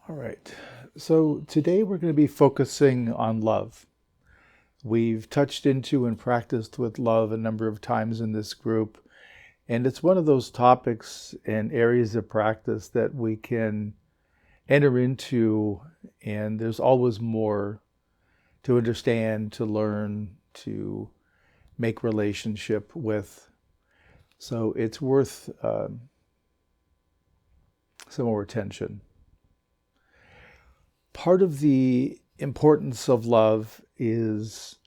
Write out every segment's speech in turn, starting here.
All right. So today we're going to be focusing on love. We've touched into and practiced with love a number of times in this group, and it's one of those topics and areas of practice that we can enter into, and there's always more to understand, to learn, to make relationship with. So it's worth some more attention. Part of the importance of love is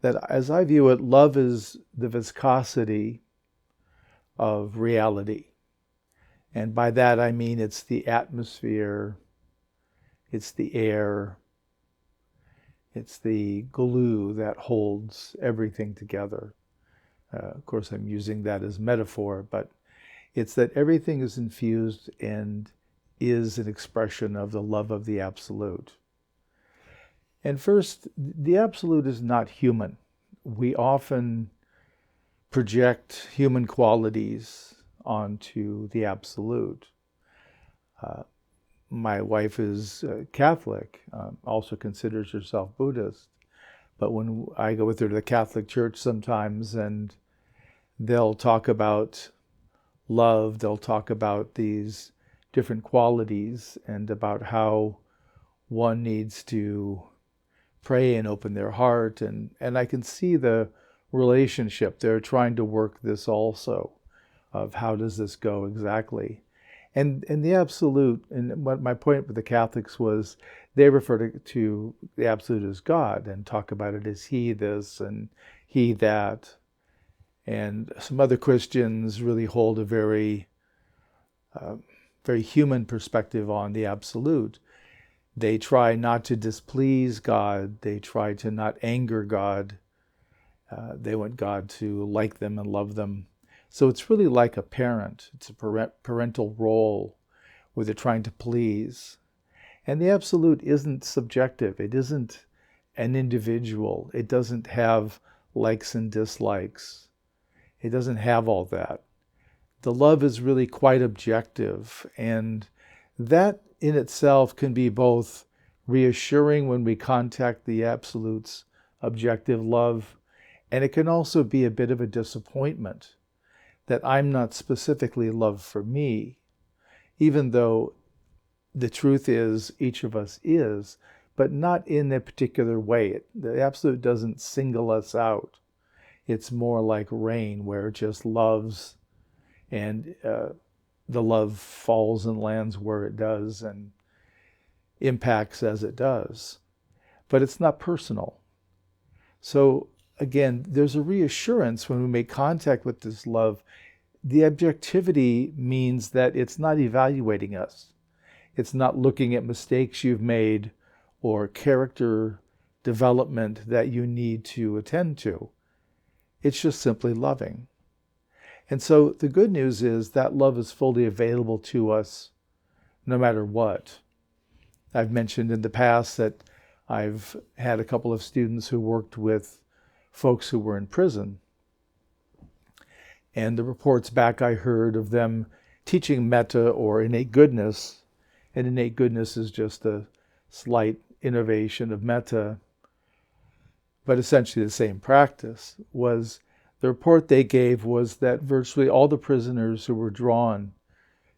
that, as I view it, love is the viscosity of reality. And by that I mean it's the atmosphere, it's the air, it's the glue that holds everything together. Of course, I'm using that as metaphor, but it's that everything is infused and is an expression of the love of the Absolute. And first, the Absolute is not human. We often project human qualities onto the Absolute. My wife is Catholic, also considers herself Buddhist. But when I go with her to the Catholic Church sometimes, and they'll talk about love, they'll talk about these different qualities and about how one needs to pray and open their heart. And I can see the relationship. They're trying to work this also, of how does this go exactly. And the Absolute, and what my point with the Catholics was, they refer to the Absolute as God and talk about it as He this and He that. And some other Christians really hold a very human perspective on the Absolute. They try not to displease God. They try to not anger God. They want God to like them and love them. So it's really like a parent. It's a parental role where they're trying to please. And the Absolute isn't subjective. It isn't an individual. It doesn't have likes and dislikes. It doesn't have all that. The love is really quite objective, and that in itself can be both reassuring when we contact the Absolute's objective love, and it can also be a bit of a disappointment that I'm not specifically loved for me, even though the truth is each of us is, but not in a particular way. The Absolute doesn't single us out. It's more like rain, where it just loves, and the love falls and lands where it does and impacts as it does. But it's not personal. So again, there's a reassurance when we make contact with this love. The objectivity means that it's not evaluating us. It's not looking at mistakes you've made or character development that you need to attend to. It's just simply loving. And so the good news is that love is fully available to us no matter what. I've mentioned in the past that I've had a couple of students who worked with folks who were in prison. And the reports back I heard of them teaching metta or innate goodness, and innate goodness is just a slight innovation of metta, but essentially the same practice, was the report they gave was that virtually all the prisoners who were drawn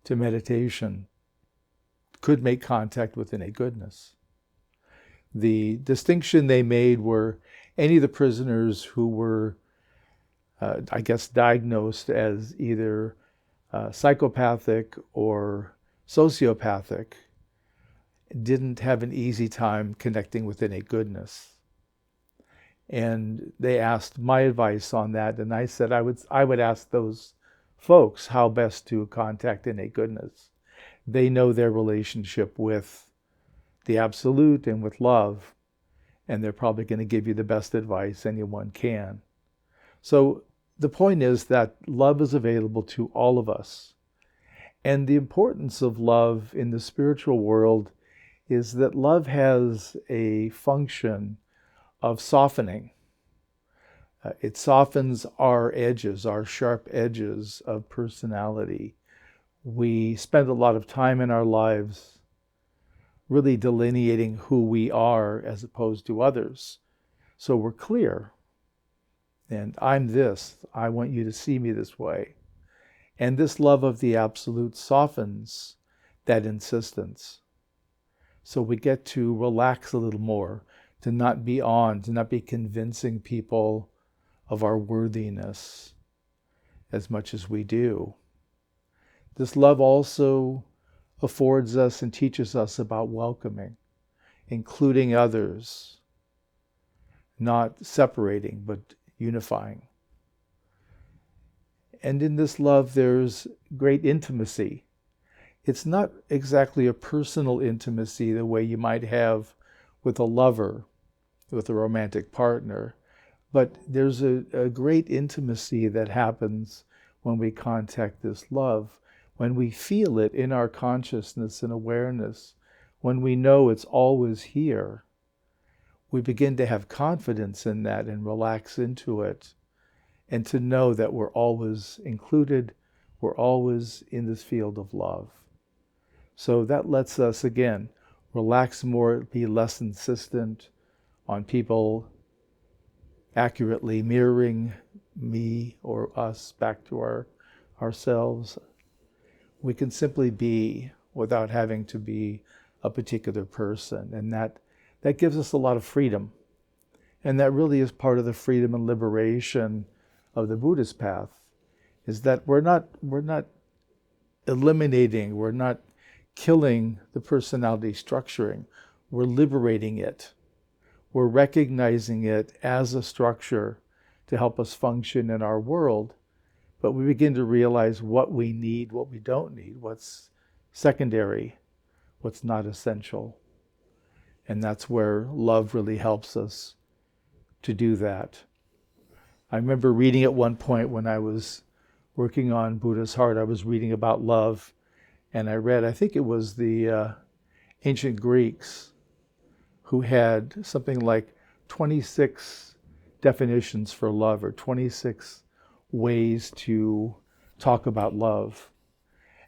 to meditation could make contact with innate goodness. The distinction they made were any of the prisoners who were, diagnosed as either psychopathic or sociopathic didn't have an easy time connecting with innate goodness. And they asked my advice on that, and I said I would ask those folks how best to contact innate goodness. They know their relationship with the Absolute and with love, and they're probably going to give you the best advice anyone can. So the point is that love is available to all of us. And the importance of love in the spiritual world is that love has a function of softening. It softens our edges, our sharp edges of personality. We spend a lot of time in our lives really delineating who we are as opposed to others. So we're clear. And I'm this. I want you to see me this way. And this love of the absolute softens that insistence. So we get to relax a little more, to not be on, to not be convincing people of our worthiness as much as we do. This love also affords us and teaches us about welcoming, including others, not separating, but unifying. And in this love, there's great intimacy. It's not exactly a personal intimacy the way you might have with a lover, with a romantic partner, but there's a great intimacy that happens when we contact this love, when we feel it in our consciousness and awareness, when we know it's always here. We begin to have confidence in that and relax into it, and to know that we're always included, we're always in this field of love. So that lets us, again, relax more, be less insistent on people accurately mirroring me or us back to ourselves. We can simply be without having to be a particular person, and that gives us a lot of freedom. And that really is part of the freedom and liberation of the Buddhist path, is that we're not eliminating, we're not killing the personality structuring, we're liberating it. We're recognizing it as a structure to help us function in our world, but we begin to realize what we need, what we don't need, what's secondary, what's not essential. And that's where love really helps us to do that. I remember reading at one point when I was working on Buddha's Heart, I was reading about love, and I read, I think it was the ancient Greeks who had something like 26 definitions for love, or 26 ways to talk about love.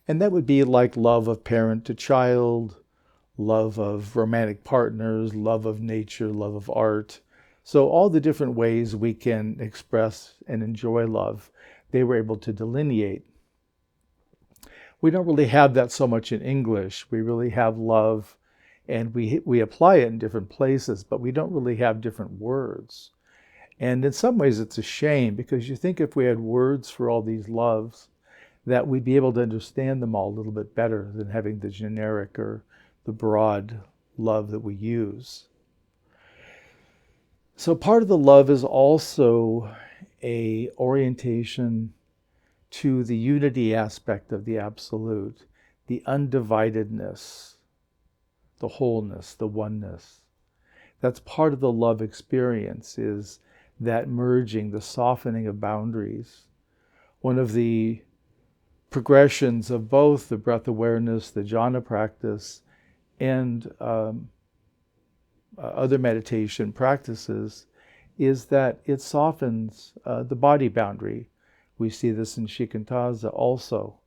And that would be like love of parent to child, love of romantic partners, love of nature, love of art. So all the different ways we can express and enjoy love, they were able to delineate. We don't really have that so much in English. We really have love, and we apply it in different places, but we don't really have different words. And in some ways it's a shame, because you think if we had words for all these loves, that we'd be able to understand them all a little bit better than having the generic or the broad love that we use. So part of the love is also a orientation to the unity aspect of the absolute, the undividedness, the wholeness, the oneness. That's part of the love experience, is that merging, the softening of boundaries. One of the progressions of both the breath awareness, the jhana practice, and other meditation practices is that it softens the body boundary. We see this in Shikantaza also.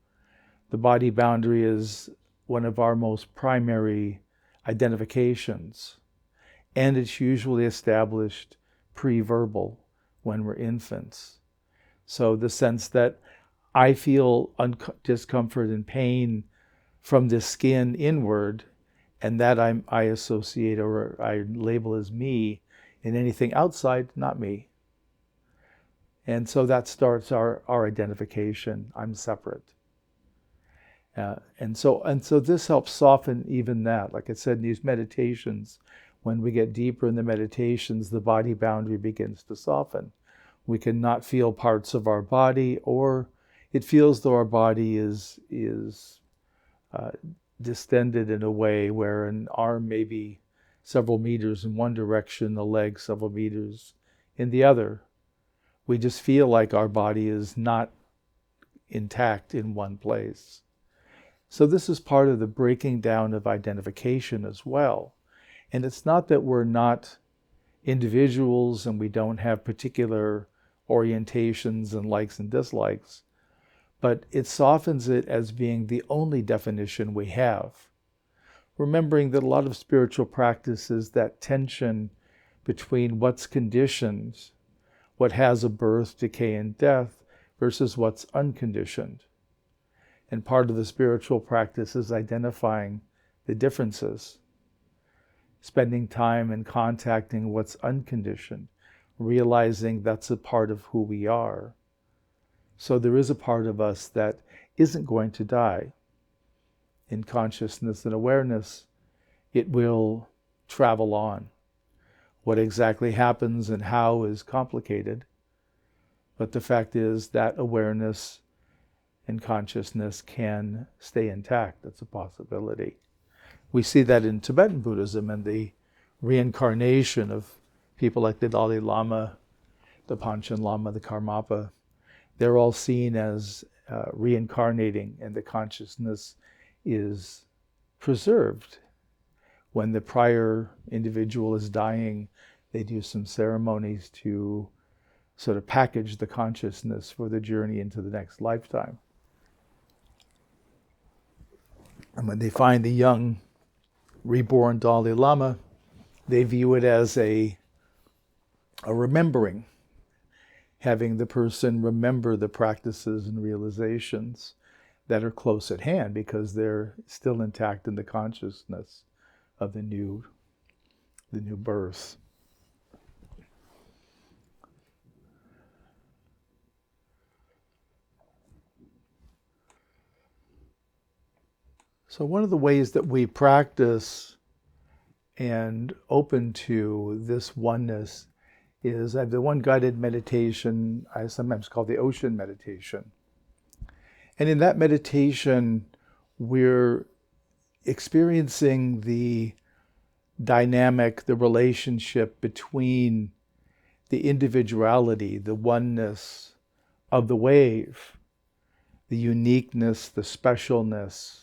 The body boundary is one of our most primary identifications, and it's usually established pre-verbal when we're infants. So the sense that I feel discomfort and pain from the skin inward, and that I associate or I label as me, and anything outside, not me. And so that starts our identification. I'm separate. And so this helps soften even that. Like I said, in these meditations, when we get deeper in the meditations, the body boundary begins to soften. We can not feel parts of our body, or it feels though our body is distended in a way where an arm may be several meters in one direction, the leg several meters in the other. We just feel like our body is not intact in one place. So this is part of the breaking down of identification as well. And it's not that we're not individuals and we don't have particular orientations and likes and dislikes, but it softens it as being the only definition we have. remembering that a lot of spiritual practice is that tension between what's conditioned, what has a birth, decay, and death, versus what's unconditioned. And part of the spiritual practice is identifying the differences, spending time and contacting what's unconditioned, realizing that's a part of who we are. So there is a part of us that isn't going to die. In consciousness and awareness, it will travel on. What exactly happens and how is complicated, but the fact is that awareness and consciousness can stay intact. That's a possibility. We see that in Tibetan Buddhism and the reincarnation of people like the Dalai Lama, the Panchen Lama, the Karmapa. They're all seen as reincarnating, and the consciousness is preserved. When the prior individual is dying, they do some ceremonies to sort of package the consciousness for the journey into the next lifetime. And when they find the young, reborn Dalai Lama, they view it as a remembering, having the person remember the practices and realizations that are close at hand because they're still intact in the consciousness of the new birth. So one of the ways that we practice and open to this oneness is I have the one guided meditation I sometimes call the ocean meditation. And in that meditation, we're experiencing the dynamic, the relationship between the individuality, the oneness of the wave, the uniqueness, the specialness,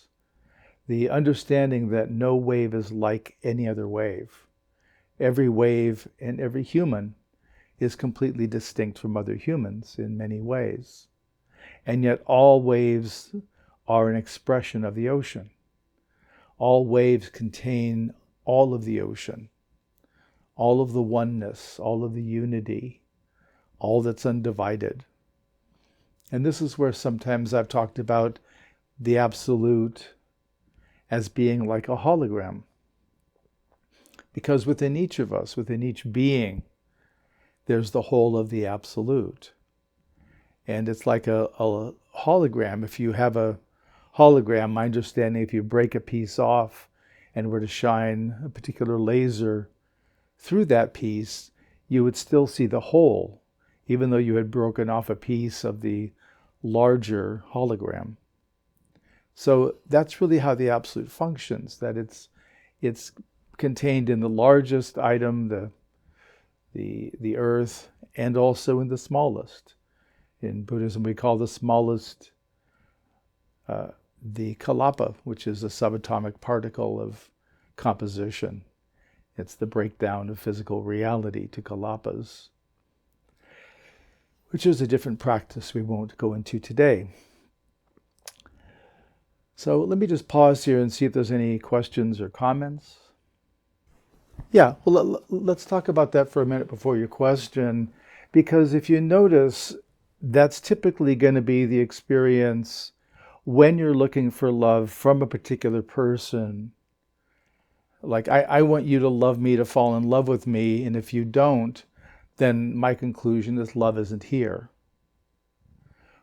the understanding that no wave is like any other wave. Every wave and every human is completely distinct from other humans in many ways. And yet all waves are an expression of the ocean. All waves contain all of the ocean, all of the oneness, all of the unity, all that's undivided. And this is where sometimes I've talked about the absolute as being like a hologram. Because within each of us, within each being, there's the whole of the absolute. And it's like a hologram. If you have a hologram, my understanding, if you break a piece off and were to shine a particular laser through that piece, you would still see the whole, even though you had broken off a piece of the larger hologram. So that's really how the absolute functions, that it's contained in the largest item, the earth, and also in the smallest. In Buddhism, we call the smallest the kalapa, which is a subatomic particle of composition. It's the breakdown of physical reality to kalapas, which is a different practice we won't go into today. So let me just pause here and see if there's any questions or comments. Yeah, well, let's talk about that for a minute before your question, because if you notice, that's typically going to be the experience when you're looking for love from a particular person. Like, I want you to love me, to fall in love with me, and if you don't, then my conclusion is love isn't here.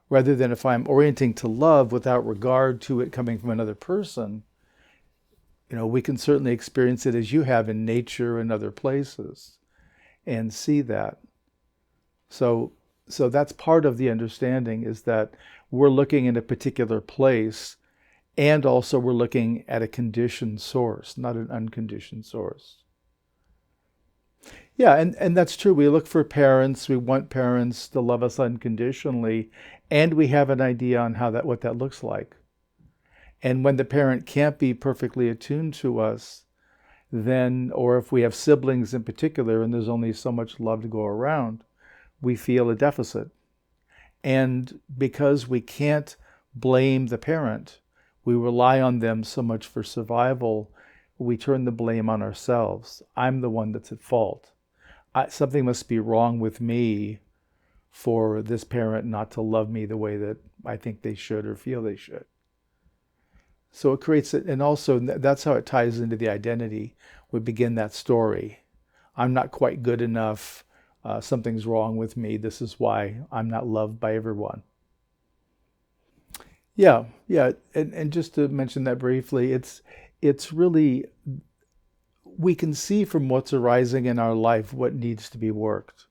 Rather than if I'm orienting to love without regard to it coming from another person, we can certainly experience it as you have in nature and other places and see that. So that's part of the understanding, is that we're looking in a particular place, and also we're looking at a conditioned source, not an unconditioned source. Yeah, and that's true. We look for parents. We want parents to love us unconditionally, and we have an idea on what that looks like. And when the parent can't be perfectly attuned to us, then, or if we have siblings in particular, and there's only so much love to go around, we feel a deficit. And because we can't blame the parent, we rely on them so much for survival, we turn the blame on ourselves. I'm the one that's at fault. Something must be wrong with me for this parent not to love me the way that I think they should or feel they should. So it creates it, and also that's how it ties into the identity. We begin that story. I'm not quite good enough. Something's wrong with me. This is why I'm not loved by everyone. Yeah. And just to mention that briefly, it's really, we can see from what's arising in our life what needs to be worked.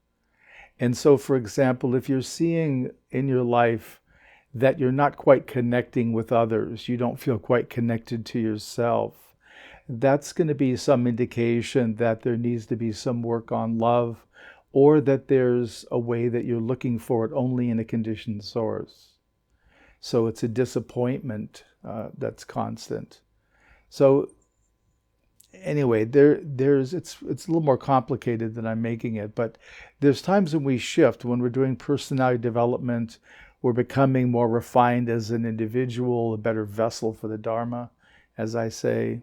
And so, for example, if you're seeing in your life that you're not quite connecting with others, you don't feel quite connected to yourself, that's going to be some indication that there needs to be some work on love, or that there's a way that you're looking for it only in a conditioned source. So it's a disappointment that's constant. So anyway, it's a little more complicated than I'm making it, but there's times when we shift, when we're doing personality development, we're becoming more refined as an individual, a better vessel for the Dharma, as I say,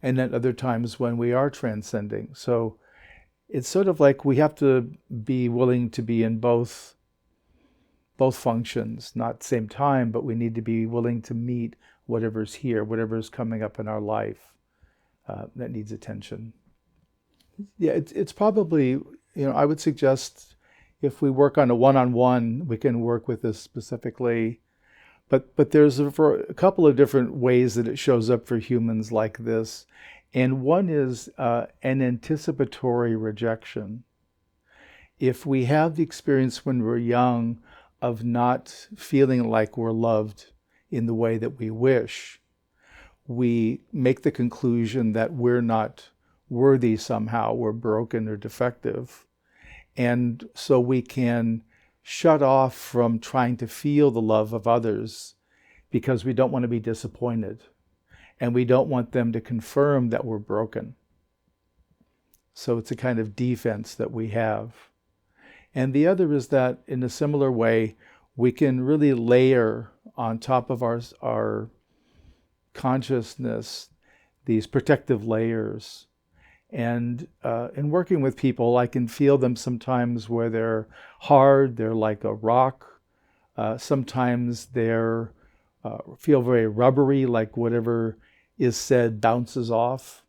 and then other times when we are transcending. So it's sort of like we have to be willing to be in both functions, not at the same time, but we need to be willing to meet whatever's here, whatever's coming up in our life that needs attention. Yeah, it's probably, I would suggest if we work on a one-on-one, we can work with this specifically. But there's a couple of different ways that it shows up for humans like this. And one is an anticipatory rejection. If we have the experience when we're young of not feeling like we're loved in the way that we wish, we make the conclusion that we're not worthy somehow, we're broken or defective. And so we can shut off from trying to feel the love of others because we don't want to be disappointed. And we don't want them to confirm that we're broken. So it's a kind of defense that we have. And the other is that in a similar way, we can really layer on top of our consciousness these protective layers. And in working with people, I can feel them sometimes where they're hard, they're like a rock. Sometimes they're feel very rubbery, like whatever is said bounces off.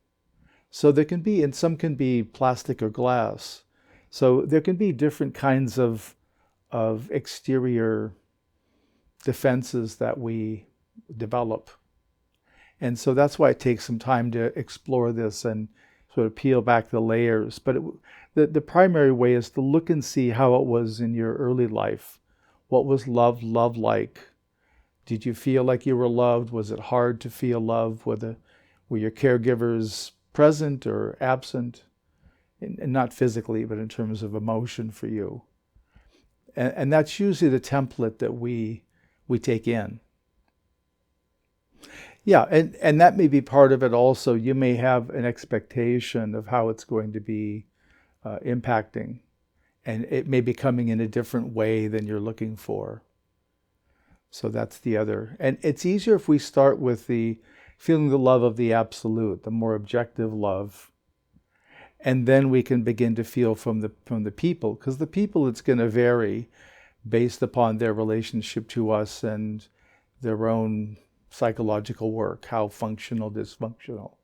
So there can be, and some can be plastic or glass. So there can be different kinds of exterior defenses that we develop. And so that's why it takes some time to explore this and sort of peel back the layers. But the primary way is to look and see how it was in your early life. What was love like? Did you feel like you were loved? Was it hard to feel love? Were your caregivers present or absent? And not physically, but in terms of emotion for you. And that's usually the template that we take in. Yeah, and that may be part of it also. You may have an expectation of how it's going to be impacting, and it may be coming in a different way than you're looking for. So that's the other. And it's easier if we start with the feeling the love of the absolute, the more objective love. And then we can begin to feel from the people, because the people, it's going to vary based upon their relationship to us and their own psychological work, how functional, dysfunctional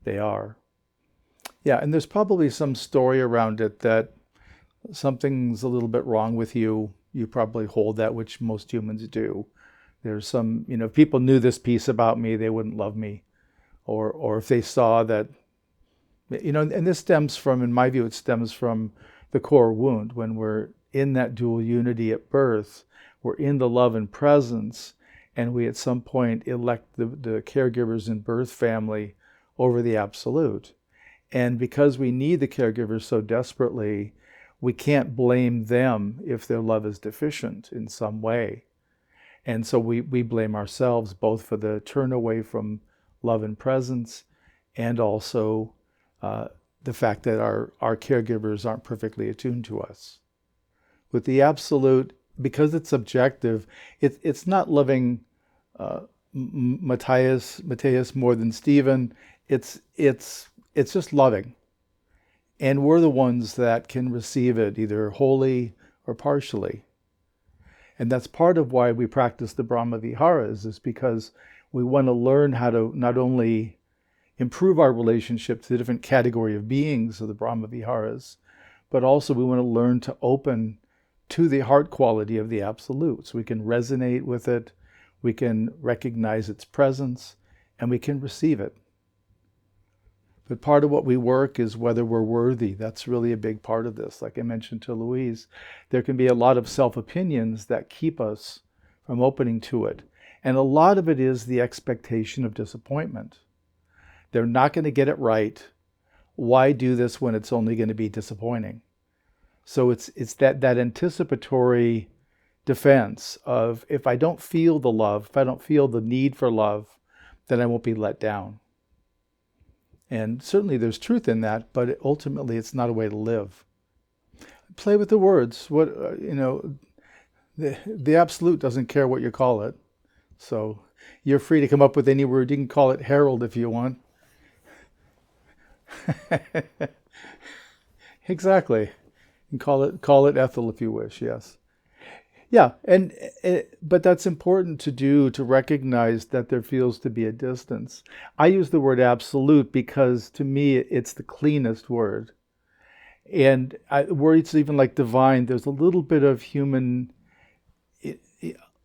they are. Yeah, and there's probably some story around it that something's a little bit wrong with you. You probably hold that, which most humans do. There's some, if people knew this piece about me, they wouldn't love me. Or if they saw that, and this stems from, in my view, it stems from the core wound. When we're in that dual unity at birth, we're in the love and presence, and we at some point elect the caregivers in birth family over the absolute. And because we need the caregivers so desperately, we can't blame them if their love is deficient in some way. And so we blame ourselves both for the turn away from love and presence, and also the fact that our caregivers aren't perfectly attuned to us. With the absolute, because it's objective, it's not loving Matthias more than Stephen. It's just loving. And we're the ones that can receive it either wholly or partially. And that's part of why we practice the Brahma Viharas, is because we want to learn how to not only improve our relationship to the different category of beings of the Brahma Viharas, but also we want to learn to open to the heart quality of the Absolute. So we can resonate with it, we can recognize its presence, and we can receive it. But part of what we work is whether we're worthy. That's really a big part of this. Like I mentioned to Louise, there can be a lot of self-opinions that keep us from opening to it. And a lot of it is the expectation of disappointment. They're not going to get it right. Why do this when it's only going to be disappointing? So it's that anticipatory defense of, if I don't feel the love, if I don't feel the need for love, then I won't be let down. And certainly there's truth in that, but ultimately it's not a way to live. Play with the words. The Absolute doesn't care what you call it. So you're free to come up with any word. You can call it Harold if you want. Exactly. You can call it Ethel if you wish, yes. Yeah, but that's important to do, to recognize that there feels to be a distance. I use the word absolute because to me it's the cleanest word. And words even like divine, there's a little bit of human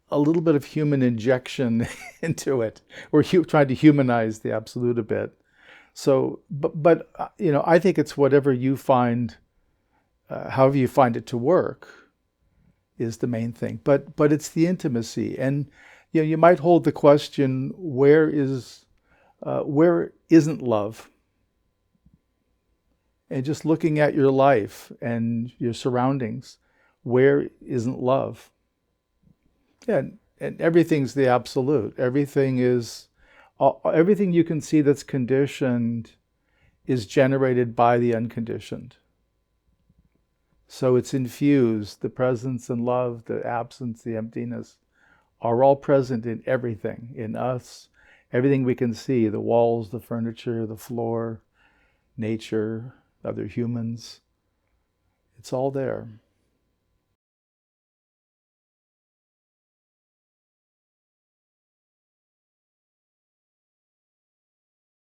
injection into it. We're trying to humanize the absolute a bit. So, but I think it's whatever you find, however you find it to work, is the main thing. But it's the intimacy, and you might hold the question: where isn't love? And just looking at your life and your surroundings, where isn't love? Yeah, and everything's the absolute. Everything you can see that's conditioned is generated by the unconditioned. So it's infused. The presence and love, the absence, the emptiness are all present in everything, in us, everything we can see, the walls, the furniture, the floor, nature, other humans. It's all there.